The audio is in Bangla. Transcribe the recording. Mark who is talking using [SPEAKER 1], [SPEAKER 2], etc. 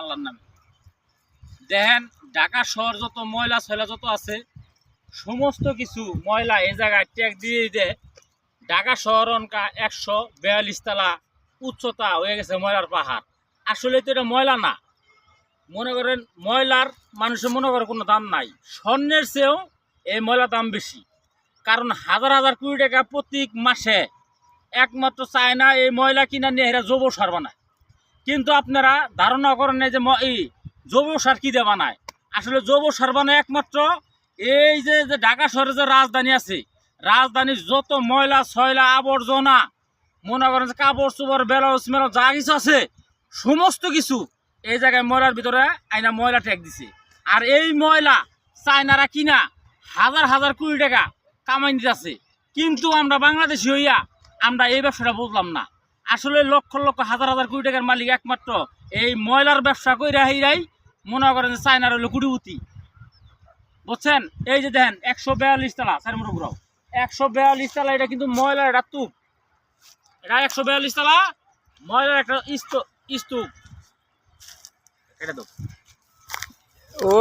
[SPEAKER 1] আল্লাহর নামে। দেখেন ঢাকা শহর যত ময়লা ছয়লা যত আছে সমস্ত কিছু ময়লা এই জায়গায় ট্যাগ দিয়ে দেয়। ঢাকা শহর অনকা 142 তলা উচ্চতা হয়ে গেছে ময়লার পাহাড়। আসলে তো এটা ময়লা না, মনে করেন ময়লার মানুষের মনে করে কোনো দাম নাই, স্বর্ণের চেয়েও এই ময়লার দাম বেশি। কারণ হাজার হাজার কোটি টাকা প্রত্যেক মাসে একমাত্র চায়না এই ময়লা কিনা নিয়ে এরা জৈব সার বানায়। কিন্তু আপনারা ধারণা করেন না যে এই জৈব সার কী দিয়ে বানায়। আসলে জৈব সার বানায় একমাত্র এই যে ঢাকা শহরের যে রাজধানী আছে, রাজধানীর যত ময়লা ছয়লা আবর্জনা মনে করেন যে কাপড় চোপড় ব্লাউজ মেলাউজ যা কিছু আছে সমস্ত কিছু এই জায়গায় ময়লার ভিতরে আইনা ময়লা ট্যাগ দিছে। আর এই ময়লা চায়নারা কিনা হাজার হাজার কোটি টাকা কামাই দিতেছে। কিন্তু আমরা বাংলাদেশি হইয়া আমরা এই ব্যবসাটা বুঝলাম না। আসলে লক্ষ লক্ষ হাজার হাজার কোটি টাকার মালিক একমাত্র এই ময়লার ব্যবসা কইরা হিরাই মনে করেন যে চায়নার হইলো কোটিপতি, বুঝছেন। এই যে দেখেন 142 তলা চারমুড়ো ঘুরাও 142 তলা, এটা কিন্তু ময়লার একটা স্তূপ। এটা 142 তলা ময়লার একটা স্তূপ। এটা তো
[SPEAKER 2] ও